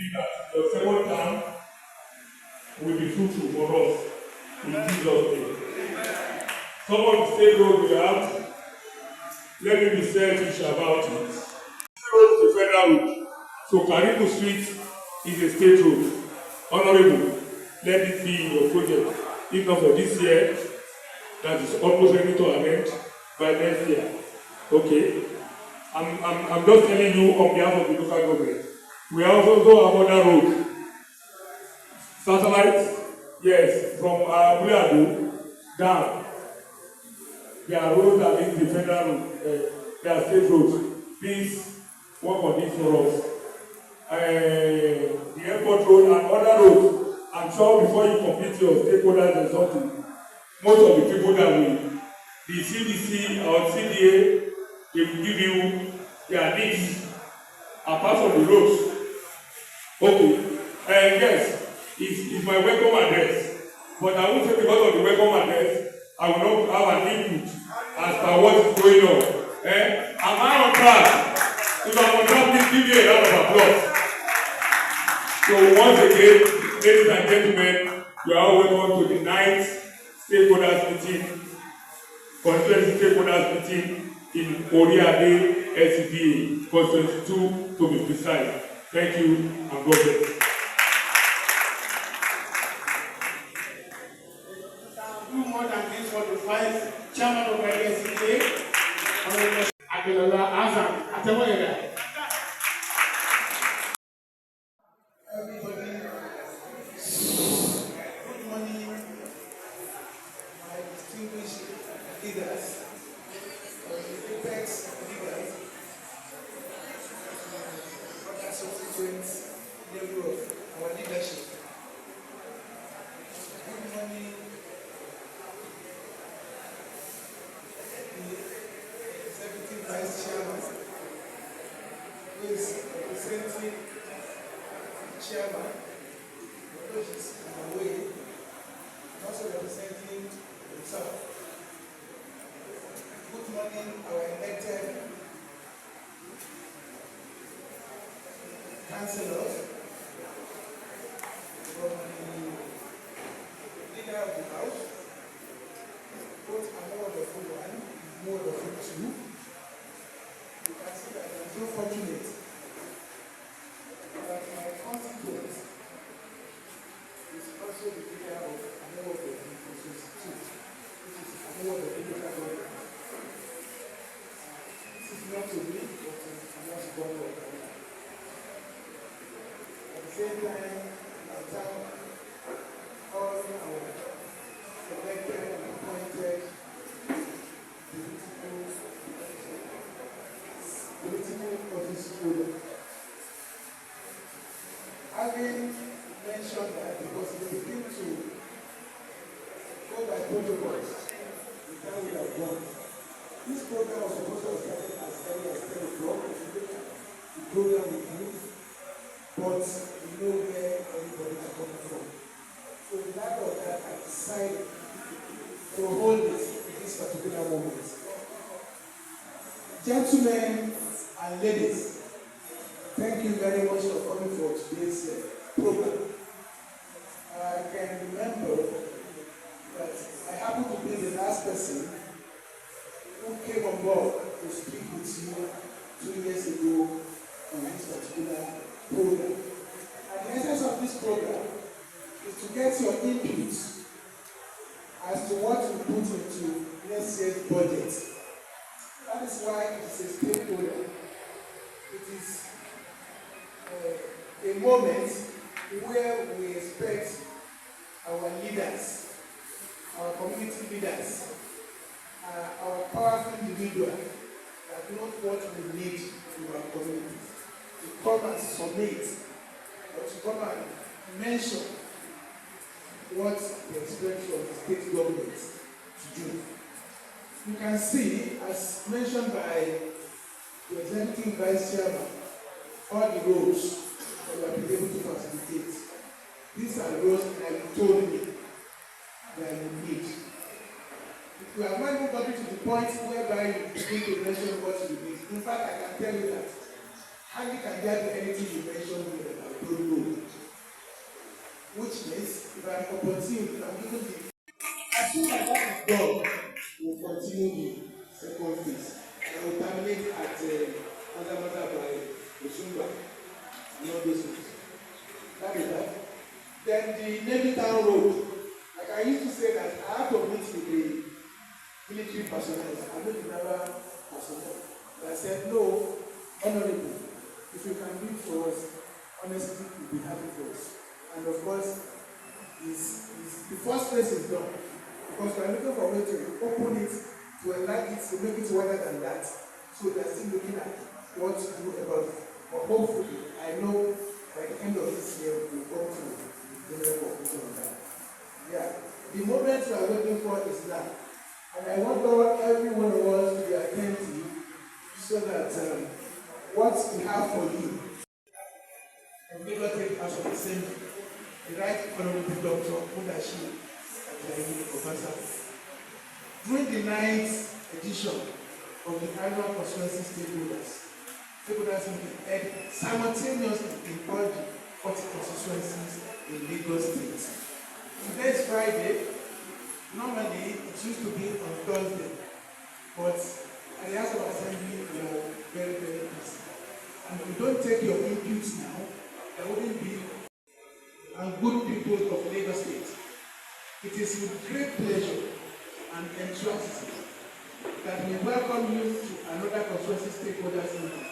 believe that your second term will be fruitful for us in Jesus' name. Some of the state roads we have, let me be selfish about it. State road is a federal road, so Karimu Street is a state road. Honorable, let it be your project. If not for this year, that is almost ready to amend by next year. Okay? I'm just telling you on behalf of the local government. We also have other roads. Satellite, yes, from Buladu down. There are roads that is the federal road. There are state roads. Please work on this for us. The airport road and other roads. I'm sure before you complete your stakeholders and something, most of the people that will, the CDC or CDA, they will give you their needs apart from the roads. Okay, yes, it's my welcome address, but I won't say because of the welcome address, I will not have an input as per what is going on. Am I on track? If I'm on track, please give me a round of applause. So once again, ladies and gentlemen, you are all welcome to the 9th stakeholders meeting, constituency stakeholders meeting in Oriade SCDA, Constituents 2 to be precise. Thank you and God bless. Do more than this for the vice chairman of the SCDA, Adelola Azam, Atemoyeda. Everybody, good morning, my distinguished leaders, apex leaders, other substituents, Hon.Rauf, our leadership. Good morning, the executive vice chairman, who is representing the chairman, which is in the way, and also representing himself. Good morning, our elected councillors from the leader of the house, both are more wonderful one, more wonderful two. You can see that I'm so fortunate that my constituent is also the leader of Hon.Rauf Constituents, which is Hon.Rauf local government. This is not to me, but I'm not to God. At the same time, I thank all our elected and appointed political office holders. Having mentioned that, because we begin to go by protocols, the time we have gone. This program was supposed to have started as early as 10 o'clock. The program with you, but we know where everybody is coming from. So in light of that, I decided to hold this particular moment. Gentlemen and ladies, thank you very much for coming for today's program. I can remember that I happened to be the last person who came on board to speak with you 2 years ago on this particular program. And the essence of this program is to get your input as to what we put into next year's budget. That is why it is a stakeholder. It is a moment where we expect our leaders, our community leaders, our powerful individuals that know what we need in our communities to come and submit or to come and mention what they expect from the state government to do. You can see, as mentioned by the executive vice chairman, all the roads that we have been able to facilitate. These are roads that you told me that you need. If you have not even gotten to the point whereby you begin to mention what you need, in fact, I can tell you that hardly can there be anything you mention here that I don't know. which means if I'm opportune, I'm given the. As soon as that is done, we'll continue the second phase. And we'll terminate at Mazamata by Osumba and all those things. That is that. Then the Navy Town Road. Like I used to say that I have to meet with the military personnel. I met the naval personnel. But I said, no, honorable, if you can do it for us, honestly, we'll be happy for us. And of course, the first phase is done. Because we are looking for a way to open it, to enlarge it, to make it wider than that. So they are still looking at what to do about it. But hopefully, I know by the end of this year, we'll go through the level of that. Yeah. The moment we are waiting for is now. And I want every one of us to be attentive so that what we have for you, and we will take us on the same, the right honorable Dr. Mudashi during the 9th edition of the annual constituency stakeholders meeting held simultaneously in all the 40 constituencies in Lagos State. Today is Friday. Normally it used to be on Thursday, but at the House of Assembly we are very, very busy. And if you don't take your inputs now, there wouldn't be good people of Lagos State. It is with great pleasure and enthusiasm that we welcome you to another constituency stakeholders meeting,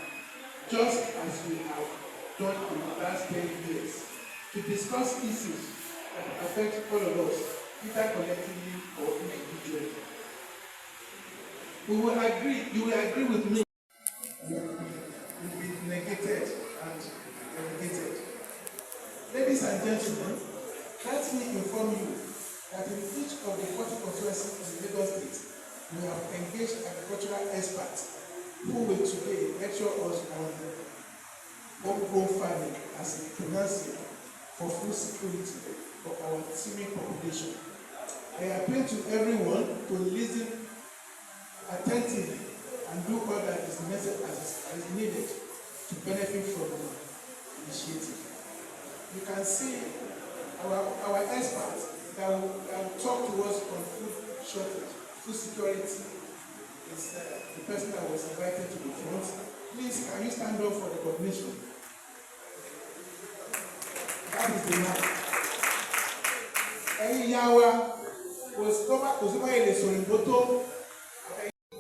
just as we have done in the last 10 years, to discuss issues that affect all of us, either collectively or individually. You will agree with me, will be negated and delegated. Ladies and gentlemen, let me inform you that in each of the 40 constituencies in Lagos State, we have engaged agricultural experts who will today lecture us on homegrown farming as a panacea for food security for our teeming population. I appeal to everyone to listen attentively and do all that is necessary as needed to benefit from the initiative. You can see our experts that will talk to us on food shortage, food security is the person that was invited to the front. Please, can you stand up for recognition? That is the man. Yawa was over in the Solimboto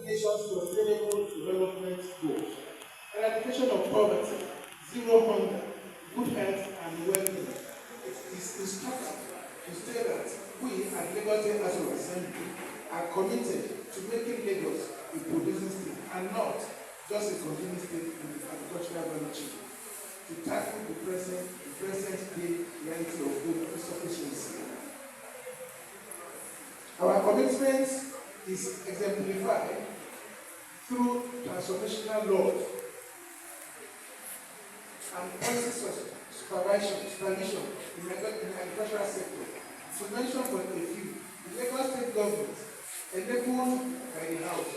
nations to sustainable development goals. Eradication of poverty, zero hunger, good health, and well-being. It is instructive to say that we at Lagos State House of Assembly are committed to making Lagos a producing state and not just a consuming state in the agricultural value chain, to tackle the present day reality of food insufficiency. Our commitment is exemplified through transformational laws and policies of supervision in the agricultural sector. To mention but a few, the Lagos State government, enabled by the House,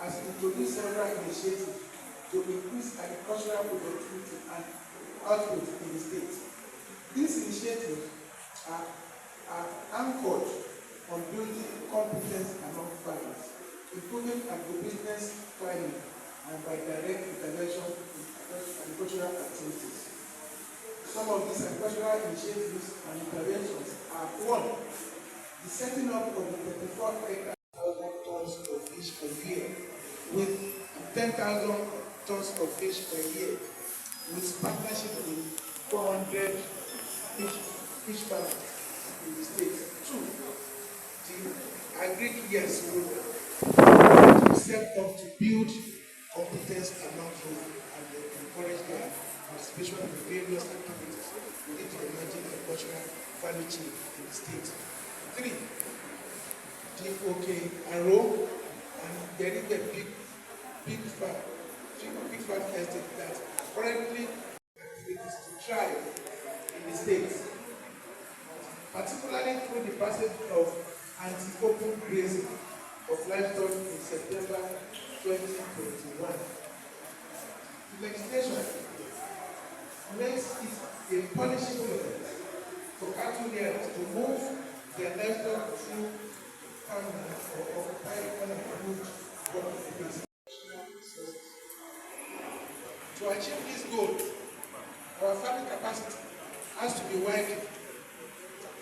has introduced several initiatives to increase agricultural productivity and output in the state. These initiatives are anchored on building competence among farmers, improving agribusiness climate, and by direct intervention in agricultural activities. Some of these agricultural initiatives and interventions are: 1. The setting up of the 34,000 tons of fish per year, with 10,000 tons of fish per year, with partnership with 400 fish farmers in the state. 2. The agri-years will set up to build competence among youth and encourage their participation in various activities within the emerging agricultural value chain in the state. 3. The Hon.Rauf and there is a big farm estate that currently activities to thrive in the state, particularly through the passage of anti-open grazing of livestock in September 2021. The legislation makes it a punishable offense for cattle rearers to move their livestock through farmlands or occupy unapproved working places. To achieve this goal, our farming capacity has to be widened,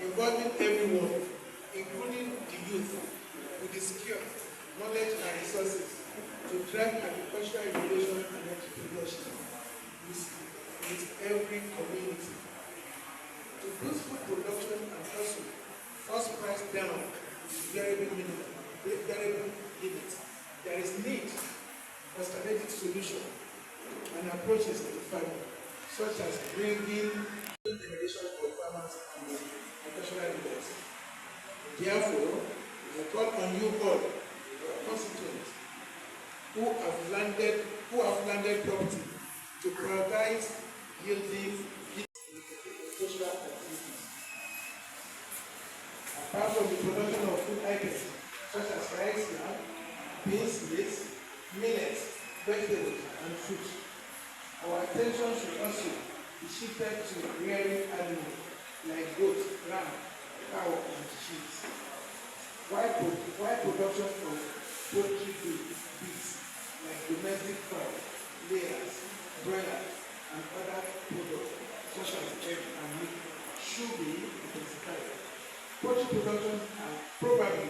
involving everyone, including the youth, with the skill, knowledge, and resources to drive agricultural innovation and entrepreneurship with every community. To boost food production and also force price down to variable limits, there is need for strategic solutions and approaches to farming, such as bringing generation for farmers and agricultural leaders. Therefore, I call on you all, our constituents, who have landed property, to prioritize yielding social activities. Apart from the production of food items such as rice, yam, beans, maize, millets, vegetables, and fruit, our attention should also be shifted to rearing animals like goats, ram, cow, and sheep. While production of poultry feeds like domestic fowl, layers, broilers, and other products such as egg and meat should be intensified. Poultry production are probably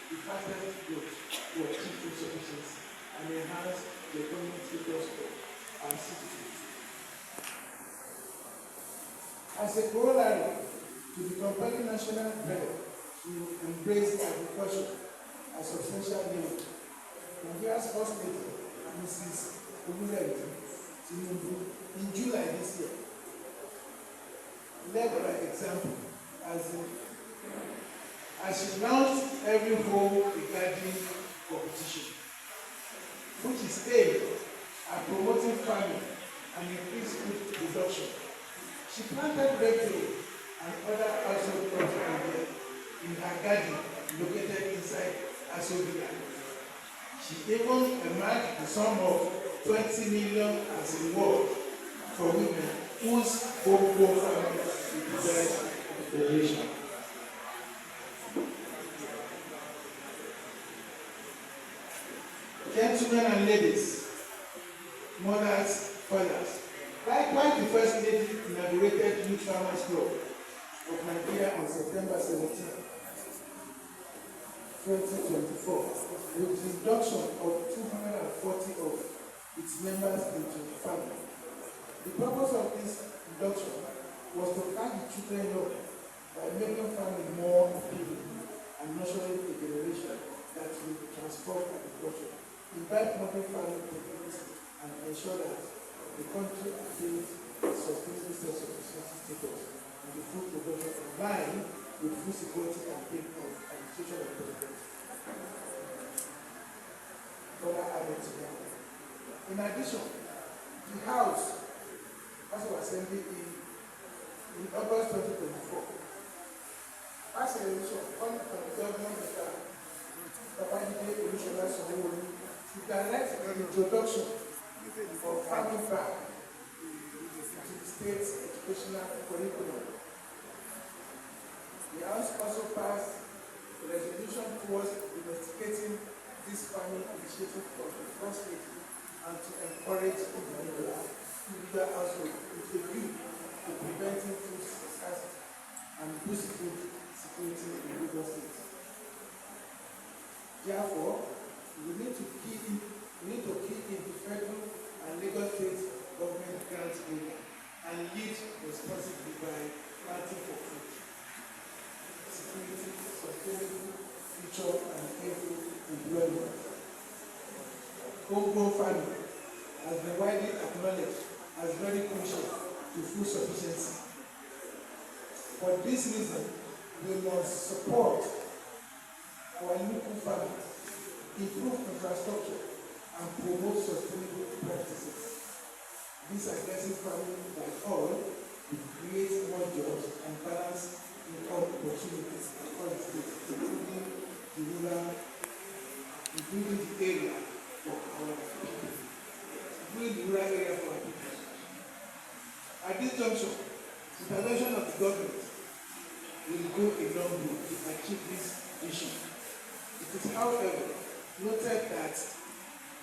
the fastest growth to achieve food sufficiency and enhance the economic status of our citizens. As a corollary to the compelling national drive to embrace agriculture as substantial need, Nigeria's first lady, Mrs. Tinubu, in July this year, led by example as she launched every home regarding competition, which is aimed at promoting farming and increased food production. She planted redtail and other household crops in her garden located inside Asobia. She even earmarked the sum of 20 million as a reward for women whose home farming represents the federation. Gentlemen and ladies, mothers, fathers, likewise the First Lady inaugurated Youth Farmers Club of Nigeria on September 17, 2024, with the induction of 240 of its members into farming. The purpose of this induction was to catch the children young by making farming more appealing and nurturing a generation that will transform agriculture, invite modern farming techniques, and ensure that the country attains a sustainable sense of resources status and the food production in line with food security campaign of administration of president. In addition, the House of Assembly in August 2024 passed a resolution calling for the government of Babajide Olusola Sanwo-Olu to direct the introduction of farming back to the state's educational curriculum. The House also passed a resolution towards investigating this farming initiative for the First Lady and to encourage individual households with a view to preventing food scarcity and boost food security in Lagos State. Therefore, we need to key in the federal and Lagos State government grant area and lead responsibly by planting for food security, sustainable future, and healthy employment. Homegrown farming has been widely acknowledged as very crucial to food sufficiency. For this reason, we must support our local farmers, improve infrastructure, and promote sustainable practices. This aggressive farming, like all, will create more jobs and balance income opportunities across the state, including the area for our people. Including the rural area for our people. At this juncture, intervention of the government will go a long way to achieve this vision. It is, however, noted that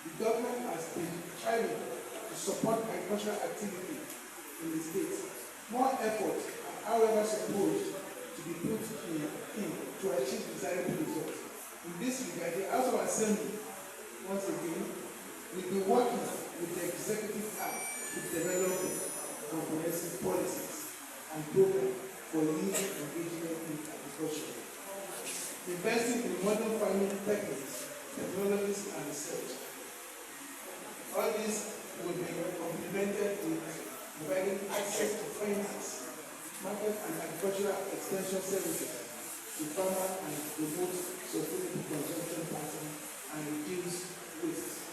the government has been trying to support agricultural activity in the state. More effort are, however, supposed to be put in to achieve desirable results. In this regard, the House of Assembly, once again, will be working with the executive arm to develop comprehensive policies and programs for youth engagement in agriculture. Investing in modern farming techniques, technologies, and research. All this will be complemented with providing access to finance, market and agricultural extension services to farmers and promote sustainable consumption patterns and reduce waste.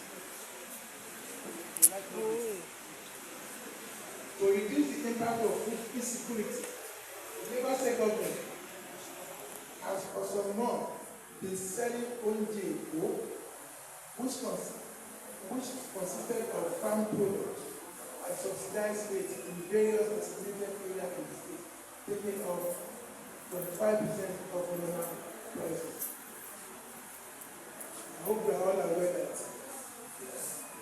To reduce the impact of food insecurity, the Lagos State government has for some months been selling Hon.Rauf, which consisted of farm products at subsidized rates in various designated areas in the state, taking off 25% of minimum prices. I hope we are all aware that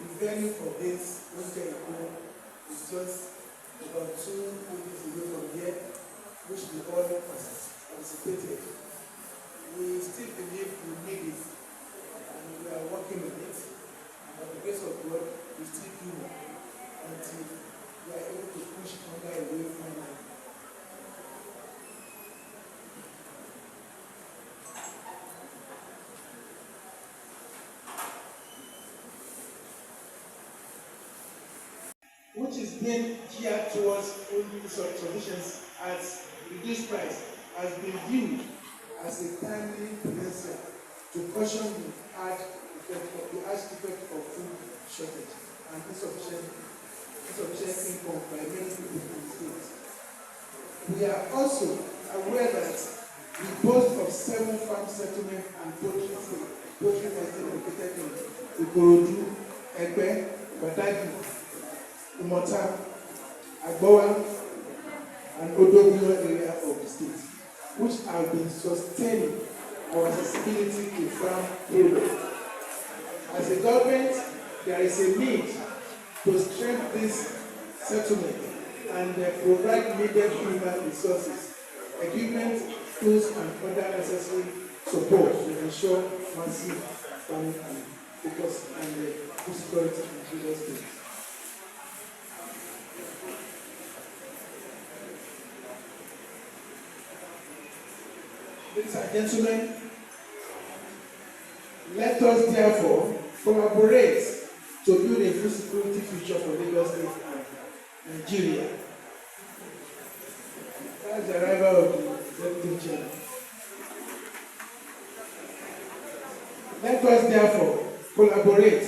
the venue for this Hon.Rauf is just about 2 weeks away from here, which we all participated. We still believe we need it, and we are working on it. And by the grace of God, we still do more until we are able to push hunger away finally. Which is being geared towards only solutions at reduced price, has been viewed as a timely potential to caution the harsh effect of food shortage and insufficient income by many people in the state. We are also aware that the boast of 7 farm settlements and poultry estates located in Ikorodu, Egbe, Badagry, Umota, Agbowa, and Odogwu area of the state, which have been sustaining our accessibility to farm products. As a government, there is a need to strengthen this settlement and provide needed human resources, equipment, tools, and other necessary support to ensure massive farming and focus and food security in various states. Ladies and gentlemen, let us therefore collaborate to build a food security future for Lagos State and Nigeria. That's the arrival of the executive chairman. Let us therefore collaborate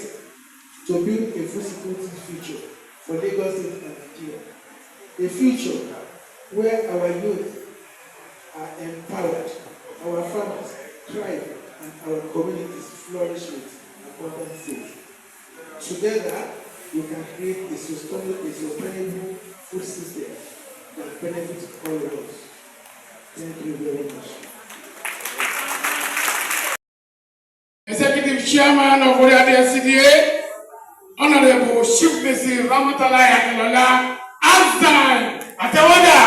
to build a food security future for Lagos State and Nigeria. A future where our youth are empowered, our farmers thrive, and our communities flourish with abundant food. Together, we can create a sustainable food system that benefits all of us. Thank you very much. Executive Chairman of CDA, Hon.Rauf Chief Mr. Ramatala Yakilola, Azan Atewada.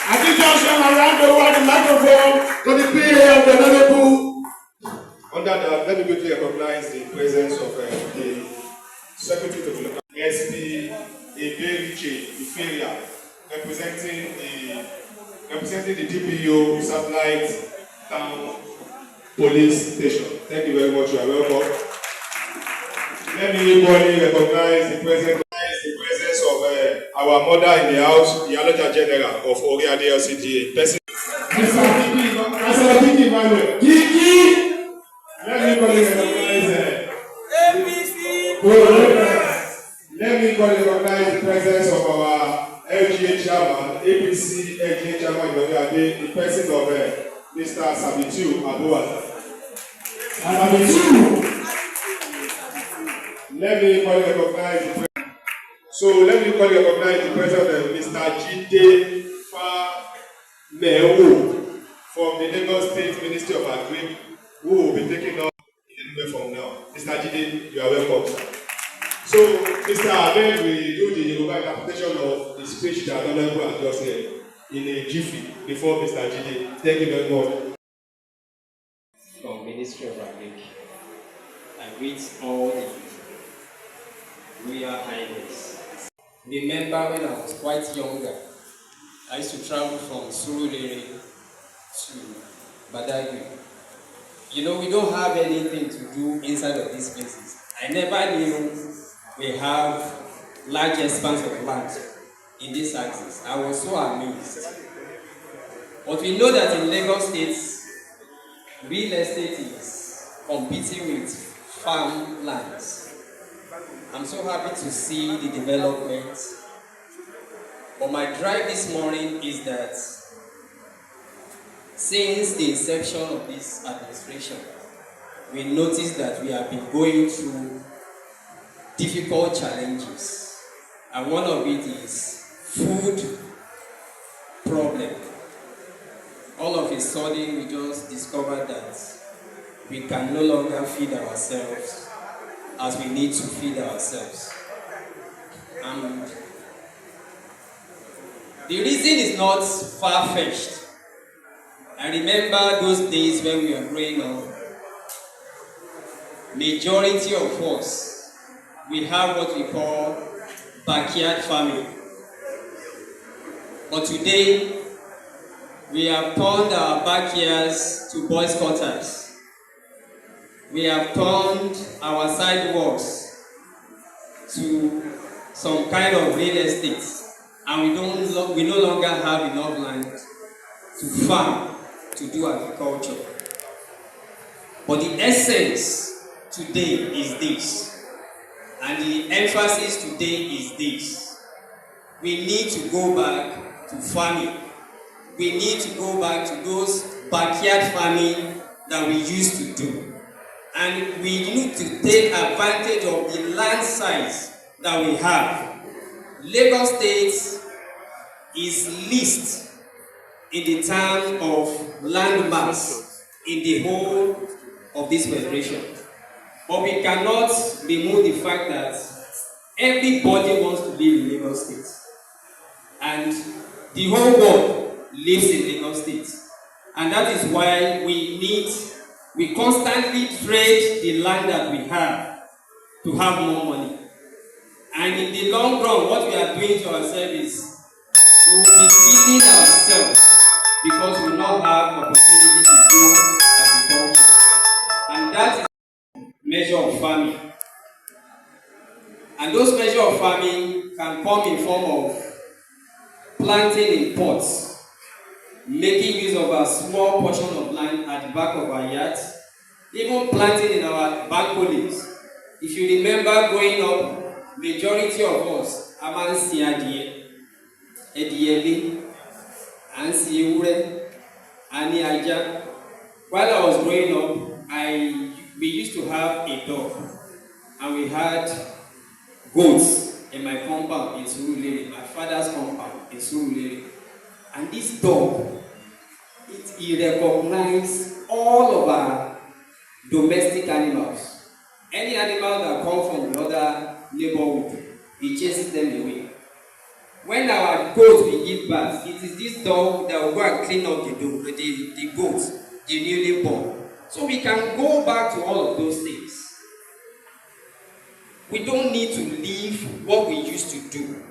Attention around the world, the microphone to the PA of the Honorable. Under that, let me quickly recognize the presence of the Secretary to the Local SP Eberiche Iferia, representing the DPO Satellite Town Police Station. Thank you very much. You are welcome. Let me equally recognize the presence of our mother in the house, the Aloja General of Oriade LCDA. Kiki. Let me equally recognize the presence of our LGA chairman, APC LGA chairman in Oriade, the person of Mr. Sabitu Abuwala. Let me equally recognize the presence of Mr. Jide Mewo from the Lagos State Ministry of Agri, who will be taking up a little bit from now. Mr. Jide, you are welcome, sir. So, Mr. Ahmed will do the Yoruba interpretation of the speech that Honorable has just said in a jiffy before Mr. Jide. Thank you very much. From Ministry of Agri, I greet all the Royal Highness. Remember when I was quite younger, I used to travel from Surulere to Badagry. You know, we don't have anything to do inside of these places. I never knew we have large expanse of land in this axis. I was so amazed. But we know that in Lagos State, real estate is competing with farm lands. I'm so happy to see the development. But my drive this morning is that since the inception of this administration, we noticed that we have been going through difficult challenges. And one of it is food problem. All of a sudden, we just discovered that we can no longer feed ourselves as we need to feed ourselves. And the reason is not far-fetched. I remember those days when we were growing up. Majority of us, we have what we call backyard farming. But today, we have turned our backyards to boys' quarters. We have turned our sidewalks to some kind of real estate, and we no longer have enough land to farm, to do agriculture. But the essence today is this, and the emphasis today is this: we need to go back to farming. We need to go back to those backyard farming that we used to do. And we need to take advantage of the land size that we have. Lagos State is least in the terms of land mass in the whole of this federation. But we cannot remove the fact that everybody wants to live in Lagos State. And the whole world lives in Lagos State. And that is why we constantly trade the land that we have to have more money. And in the long run, what we are doing to ourselves is we will be killing ourselves because we will not have opportunity to do agriculture. And that is measure of farming. And those measures of farming can come in form of planting in pots, making use of a small portion of land at the back of our yards, even planting in our balconies. If you remember growing up, majority of us, a máa ń sin ẹdìyẹlé, à ń sin ewúrẹ́, a ní ajá. While I was growing up, we used to have a dog, and we had goats in my compound in Surulere, my father's compound in Surulere. And this dog, it recognized all of our domestic animals. Any animal that comes from the other neighborhood, it chases them away. When our goats will give birth, it is this dog that will go and clean up the goats, the newly born. So we can go back to all of those things. We don't need to leave what we used to do.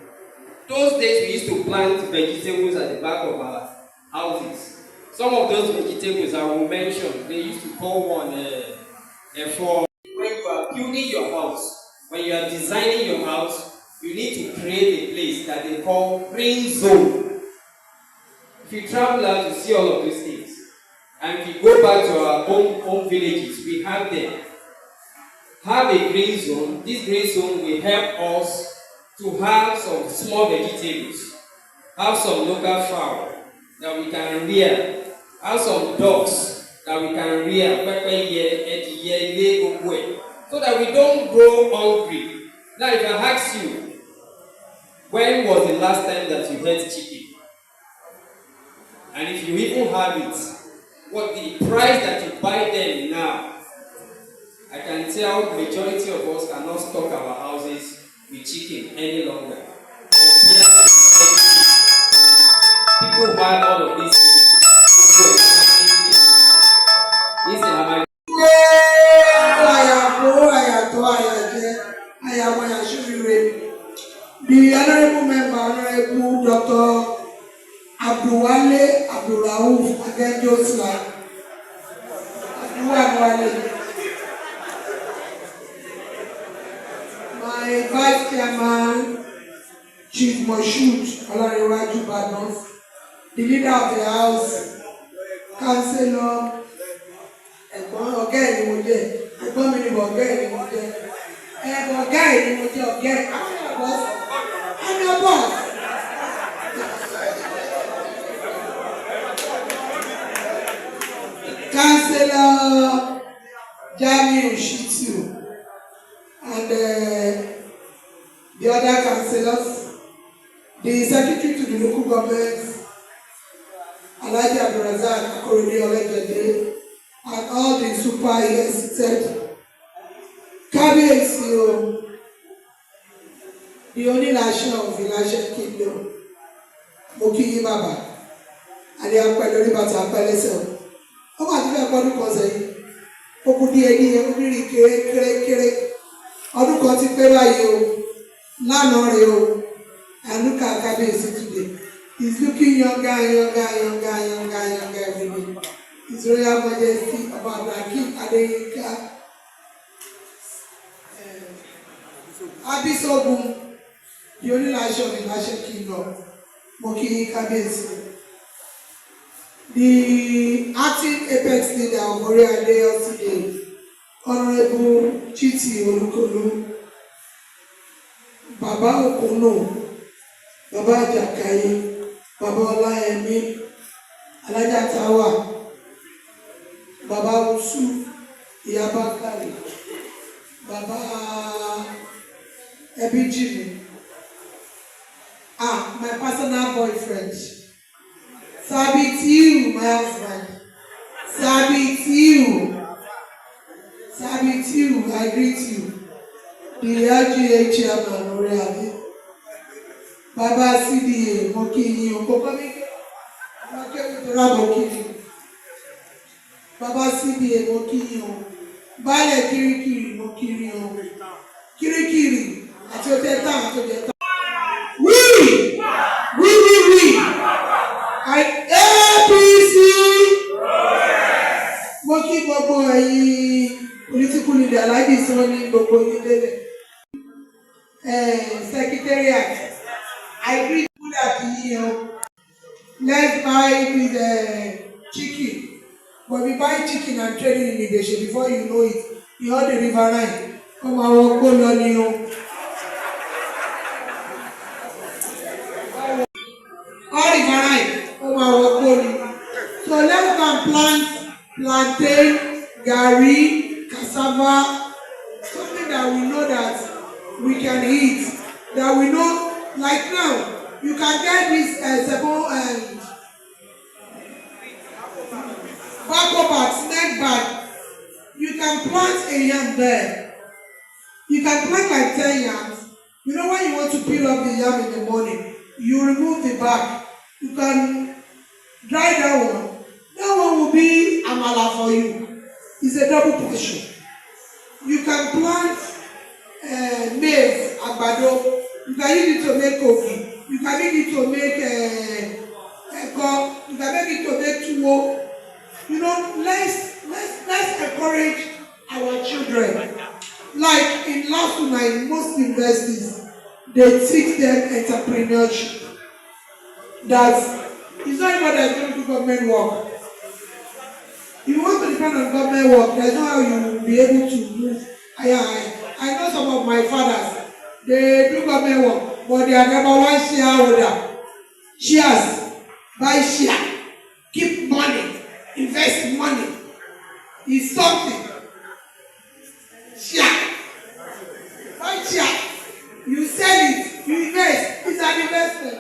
Those days we used to plant vegetables at the back of our houses. Some of those vegetables I will mention, they used to call one for when you are building your house, when you are designing your house, you need to create a place that they call green zone. If you travel out to see all of these things, and if you go back to our home villages, we have them. Have a green zone. This green zone will help us to have some small vegetables, have some local fowl that we can rear, have some dogs that we can rear, so that we don't grow hungry. Now, if I ask you, when was the last time that you ate chicken? And if you even have it, what the price that you buy them now, I can tell majority of us cannot stock our houses with chicken any longer. Compared to anything. People buy all of these things. This is how my the honorable member, Honorable Dr. Hon.Rauf again Josla. My vice chairman, Chief Moshood Olarewaju Badmus, the leader of the house, councillor, ẹ̀gbọ́n ọ̀gá ẹ̀ ni mo jẹ́, ẹ̀gbọ́n mi ni ọ̀gá ẹ̀ ni mo jẹ́, ọ̀gá ẹ̀ ni mo jẹ́, ọ̀gá ẹ̀ I'm your boss. Councillor Jamiu Shitu and the other councillors, the secretary to the local government, Alhaji Abdulrazak Akorede Olejede, and all the super here seated. Kábíyèsí o, the onílàṣẹ of Ìlàṣẹ Kingdom, mo kí yín bàbá, àdé apẹ́ lórí bàtà apẹ́ lẹ́sẹ̀ o. Ó mà ti fẹ́ pọ́dún kan sẹ́yìn, ó kú díẹ̀ ní onírìn kéré. Ọdún kan ti pé báyìí o, lánàá rè o, and look at Kábíyèsí today. He's looking younger every day. His Royal Majesty Ọba Abdulhakeem Adeyinka Abisogun, the onílàṣẹ of Ìlàṣẹ Kingdom, mo kí Kábíyèsí. The acting apex leader of Orí-Adé LCA, Honorable Chiti Olukolu, Baba Okono, Baba Ajakaye, Baba Ọláyẹmí, Alájà Táwà, Baba Usu, Ìyá Bákàrè, Baba Ebijimi, my personal boyfriend, Sabitiu, my husband, Sabitiu, I greet you, the LGA chairman, Orí-Adé, Baba CDA, mo kí yín o, Baba CDA, mo kí yín o, Baálẹ̀ Kirikiri, mo kí yín o, Kirikiri, àti Ọ̀tẹ̀tà, àti Ọ̀tẹ̀tà. We, APC, mo kí gbogbo ẹ̀yin political leader aláàjì sọ ní gbogbo yín lélẹ̀. Secretariat, I agree with that, let's buy this chicken. But we buy chicken and trade it in Ideshe, before you know it, you all the riverine. Come on, go on you. All riverine, come on, go on. So let's go and plant plantain, garri, cassava, something that we know that we can eat, that we know, like now, you can get this snack bag. You can plant a yam there. You can plant like 10 yams. You know when you want to peel up the yam in the morning, you remove the bag. You can dry that one. That one will be amala for you. It's a double portion. You can plant maize, àgbàdo. You can use it to make kofi. You can make it to make ẹ̀kọ. You can make it to make tuwo. You know, let's encourage our children. Like in Lasuna, in most universities, they teach them entrepreneurship. That it's not everybody that's going to do government work. If you want to depend on government work, there's no how you will be able to move. I know some of my fathers, they do government work, but they are number one shareholder. Shares, buy share, keep money, invest money. It's something. Share, buy share, you sell it, you invest. It's an investment.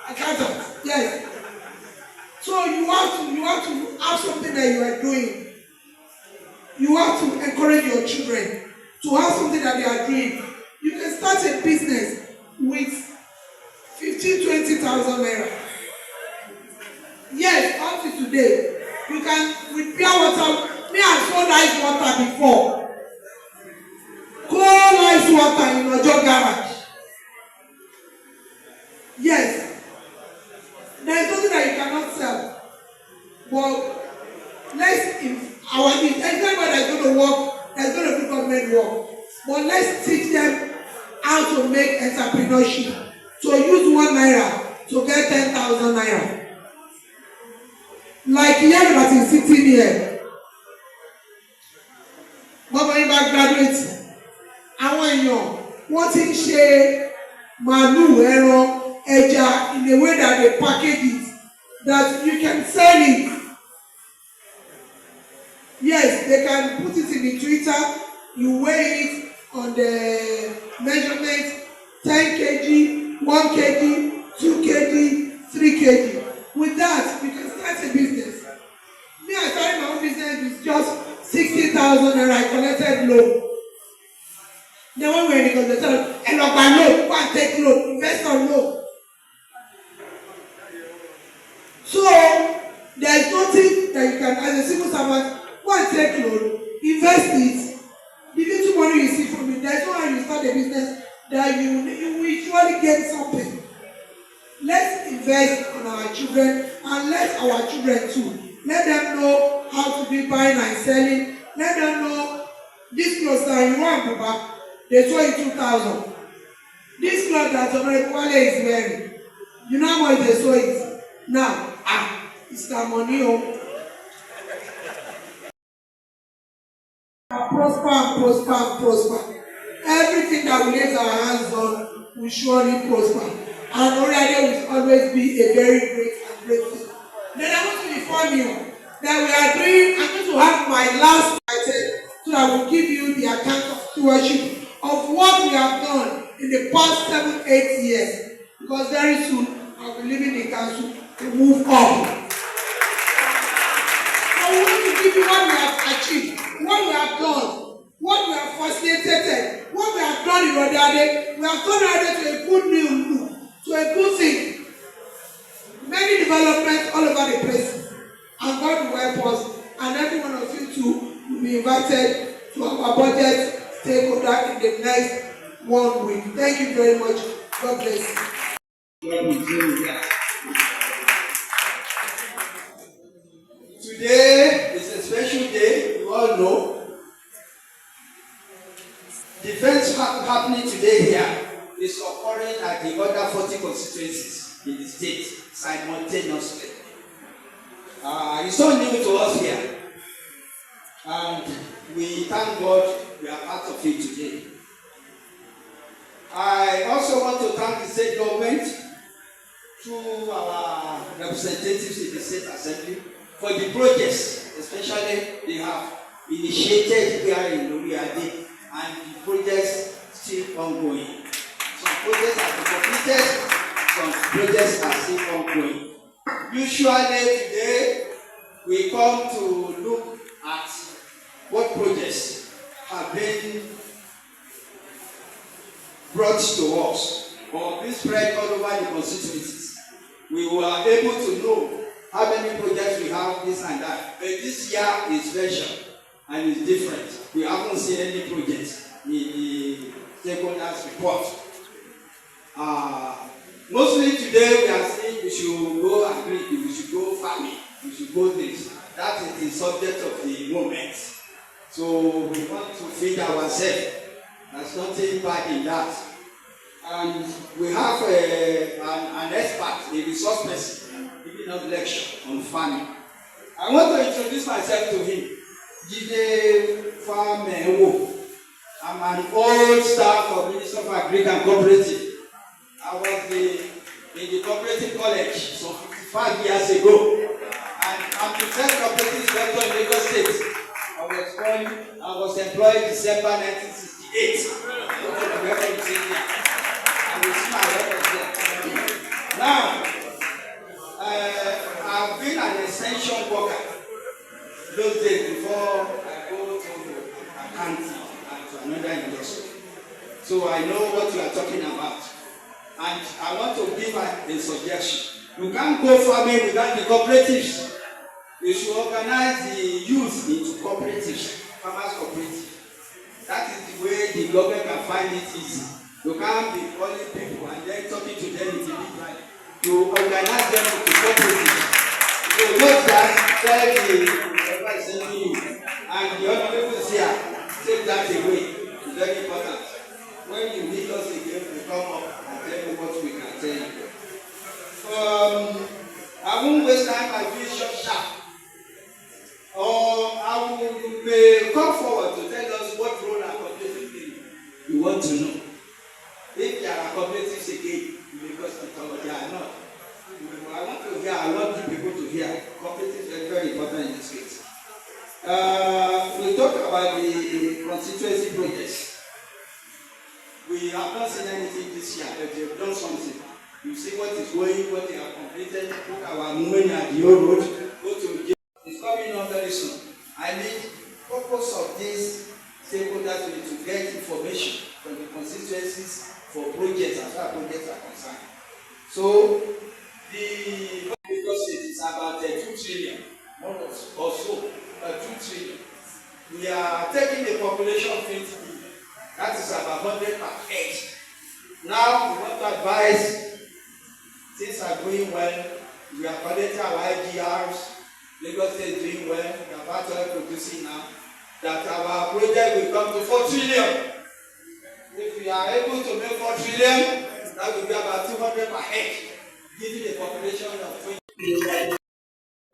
Accountant, yes. So have to have something that you are doing. You have to encourage your children to have something that they are doing. You can start a business with 15,000-20,000 naira. Yes, up to today, you can with pure water. Me I sold ice water before. Cold ice water in Ojo garage. Yes, there is nothing that you cannot sell. But let's everybody that's going to work, that's going to do government work. But let's teach them how to make entrepreneurship. So use 1 naira to get 10,000 naira. Like here that is sitting here. Bọ́bá yín bá graduate, àwọn èèyàn wọ́n ti ń ṣe màálù, ẹran, ẹja in a way that they package it that you can sell it. Yes, they can put it in the Twitter, you weigh it on the measurement 10 kg, 1 kg, 2 kg, 3 kg. With that, you can start a business. Me, I started my own business with just 60,000 naira. I collected loan. Then when we were in the consultation, and loan, go and take loan, invest on loan. So there is nothing that you can, as a civil servant, go and take loan, invest it. The little money you see from it, there is no how you start a business that you will surely get something. Let's invest on our children and let our children too. Let them know how to be buying and selling. Let them know this clothes that you want, Papa, they sold it 2,000. This cloth that Hon.Rauf is wearing, you know how much they sold it? Now, it's the money. Prosper. Everything that we lay our hands on will surely prosper. And Hon.Rauf will always be a very great and great thing. Then I want to inform you that I'm going to have my last item so I will give you the account of stewardship of what we have done in the past 7-8 years. Because very soon I'll be leaving the council to move up. So we want to give you what we have achieved, what we have done, what we have facilitated, what we have done in Rodade. We have turned Rodade to a good new look, to a good thing. Many developments all over the place. And God will help us. And every one of you too will be invited to our budget stakeholder in the next 1 week. Thank you very much. God bless you. Today is a special day, you all know. The events happening today here is occurring at the other 40 constituencies in the state simultaneously. It's so new to us here, and we thank God we are part of it today. I also want to thank the state government through our representatives in the state assembly for the projects, especially they have initiated here in Uriade, and the projects still ongoing. Some projects have been completed, some projects are still ongoing. Usually today we come to look at what projects have been brought to us or been spread all over the constituencies. We were able to know how many projects we have, this and that. But this year is special and it's different. We haven't seen any projects in the stakeholders report. Mostly today we are saying we should go agric, we should go farming, we should go this. That is the subject of the moment. So we want to feed ourselves. There's nothing bad in that. And we have an expert, a resource person, giving us lecture on farming. I want to introduce myself to him. Jide Farmewo. I'm an old staff of Minister of Agric and Cooperative. I was in the cooperative college some 55 years ago, and I'm the first cooperative director in Lagos State. I was employed December 1968. I will see my records there. Now, I've have been an extension worker those days before I go to accounting and to another industry. So I know what you are talking about. And I want to give a suggestion. You can't go farming without the cooperatives. You should organize the youth into cooperatives, farmers cooperatives. That is the way the government can find it easy. You can't be calling people and then talking to them individually. You organize them into cooperatives. So note that, tell the representing you, and the other people here, take that away. It's very important. When you meet us again, we come up and tell you what we can tell you. I won't waste time by doing sharp. Or I will come forward to tell us what role our cooperative play. You want to know. If there are cooperatives again, because they are not. I want to hear, I want the people to hear. Cooperatives are very important in this case. We talk about the constituency projects. We have not seen anything this year, but they have done something. You see what is going, what they have completed, look at our movement at the old road, go to it's coming on very soon. I mean, purpose of this stakeholders is to get information from the constituencies for projects as far as projects are concerned. So, the because it is about 2 trillion, or so, 2 trillion. We are taking a population of 20 million. That is about 100 per head. Now, we want to advise, things are going well. We are collecting our IGRs. Lagos State is doing well. We are about to producing now. That our project will come to 4 trillion. If we are able to make 4 trillion, that will be about 200 per head, giving a population of 20 million.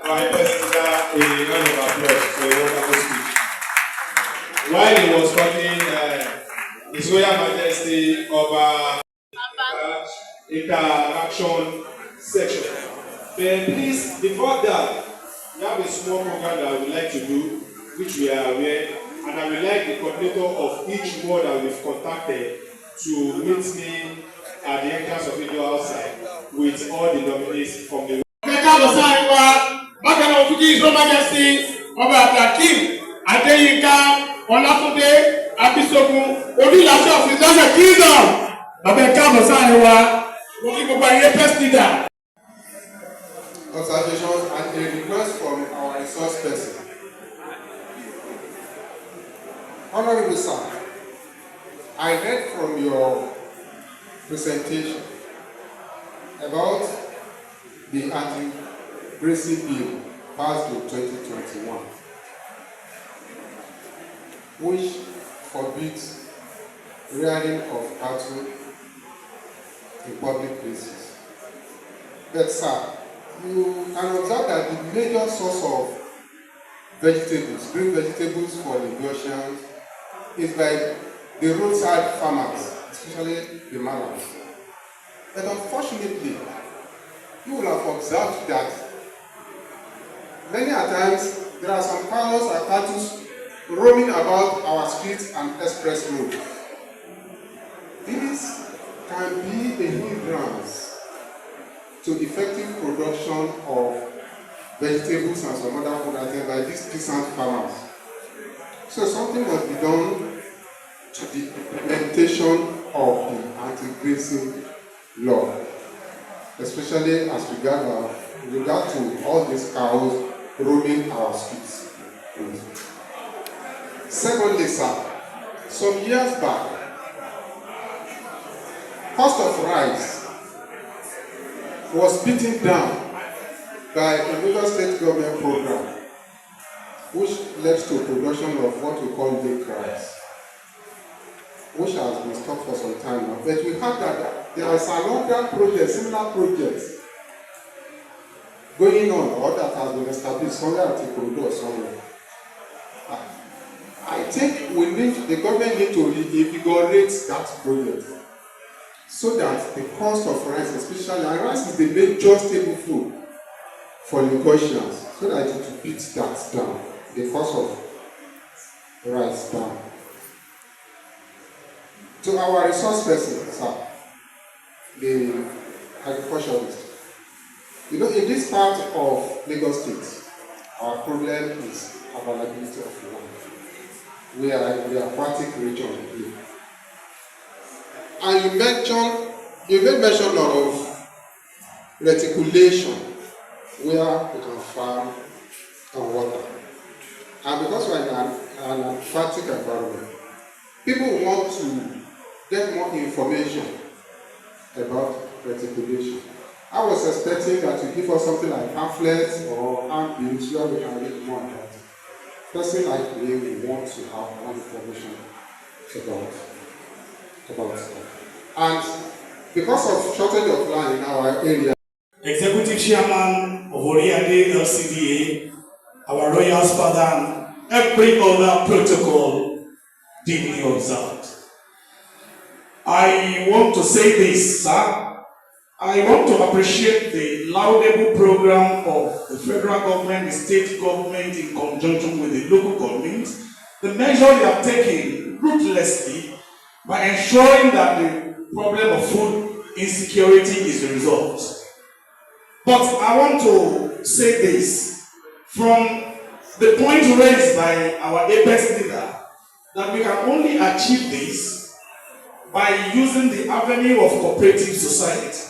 Our investor, a round of applause for a wonderful speech. While he was talking, His Royal Majesty of interaction section. Then please, before that, we have a small program that I would like to do, which we are aware, and I would like the coordinator of each ward that we've contacted to meet me at the entrance of the outside with all the nominees from the. Bákan náà fún kí His Royal Majesty Ọba Abdulhakeem Adéyínká Ọlátúndé Abísógun Olúyàṣẹ of His Royal Kingdom. Bàbá ẹ̀ka àbọ̀sáyẹn wa, wọ́n kí gbogbo ayé first leader. Observations and a request from our resource person. Honorable Sir, I read from your presentation about the anti-grazing bill passed in 2021, which forbids rearing of cattle in public places. But sir, you can observe that the major source of vegetables, green vegetables for Lagosians, is by the roadside farmers, especially the malams. But unfortunately, you will have observed that many a times there are some cows and cattle roaming about our streets and express roads. This can be a hindrance to effective production of vegetables and some other food items by these peasant farmers. So something must be done to the implementation of the anti-grazing law, especially as regard to all these cows roaming our streets. Secondly, sir, some years back, cost of rice was beaten down by a Lagos State government program, which led to production of what we call baked rice, which has been stopped for some time now. But we heard that there is another project, similar project, going on, or that has been established somewhere at Ikorodu or somewhere. I think the government need to reinvigorate that project so that the cost of rice, especially, and rice is the major staple food for Lagosians, so that it will beat that down, the cost of rice down. To our resource person, sir, the agriculturalist, You know, in this part of Lagos State, our problem is availability of land. We are in the aquatic region here. And you made mention of reticulation, where we can farm and water. And because we're in an aquatic environment, people want to get more information about reticulation. I was expecting that you give us something like pamphlets or handbills where we can read more about it. Person like me, we want to have more information about it. And because of shortage of land in our area, Executive Chairman of Oriade LCDA, our royal father, and every other protocol duly observed. I want to say this, sir. I want to appreciate the laudable program of the federal government, the state government in conjunction with the local government, the measure they have taken ruthlessly by ensuring that the problem of food insecurity is resolved. But I want to say this from the point raised by our apex leader, that we can only achieve this by using the avenue of cooperative society.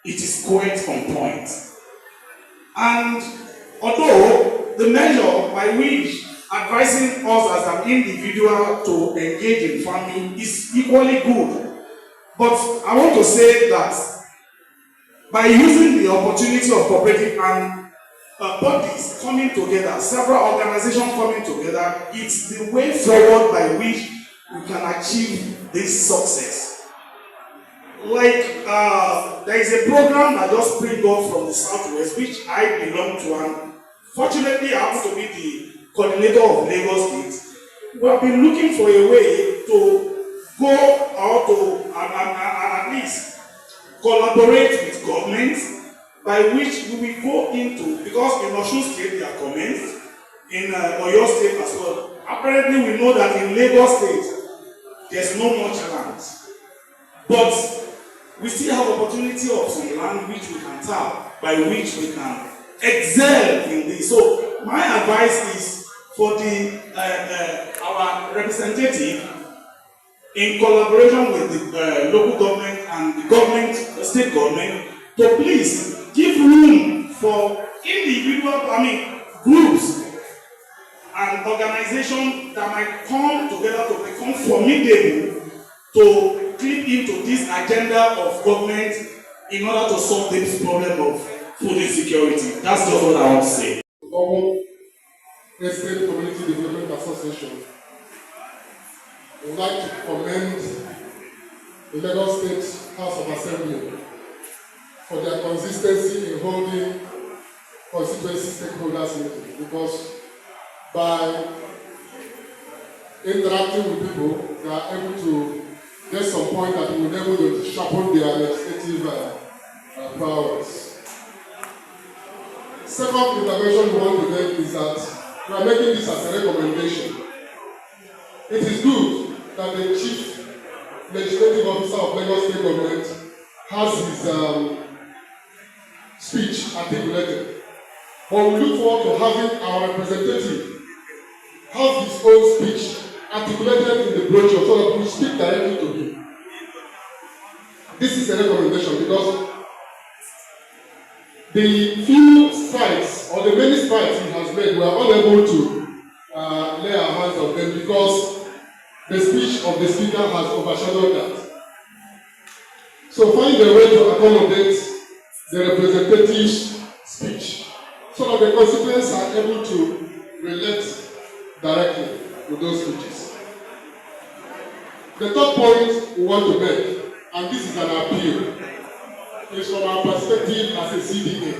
It is quite on point. And although the measure by which advising us as an individual to engage in farming is equally good, but I want to say that by using the opportunity of cooperative and bodies coming together, several organizations coming together, it's the way forward by which we can achieve this success. Like there is a program that just spring up from the Southwest, which I belong to, and fortunately I happen to be the coordinator of Lagos State. We have been looking for a way to go out to and at least collaborate with governments by which we will go into, because in Osun State there are comments, in Oyo State as well. Apparently we know that in Lagos State there's no much land, but we still have opportunity of some land which we can tap, by which we can excel in this. So my advice is for our representative, in collaboration with the local government and the government, the state government, to please give room for individual, groups and organizations that might come together to become formidable to clip into this agenda of government in order to solve this problem of food insecurity. That's just what I want to say. Estate Community Development Association, I would like to commend the Lagos State House of Assembly for their consistency in holding constituency stakeholders meetings, because by interacting with people, they are able to get some point that will enable them to sharpen their legislative powers. Second intervention we want to make is that we are making this as a recommendation. It is good that the Chief Legislative Officer of Lagos State Government has his speech articulated. But we look forward to having our representative have his own speech articulated in the brochure so that we speak directly to him. This is a recommendation because the few strides or the many strides he has made, we are unable to lay our hands on them because the speech of the speaker has overshadowed that. So find a way to accommodate the representative's speech so that the constituents are able to relate directly with those speeches. The third point we want to make, and this is an appeal, is from our perspective as a CDA.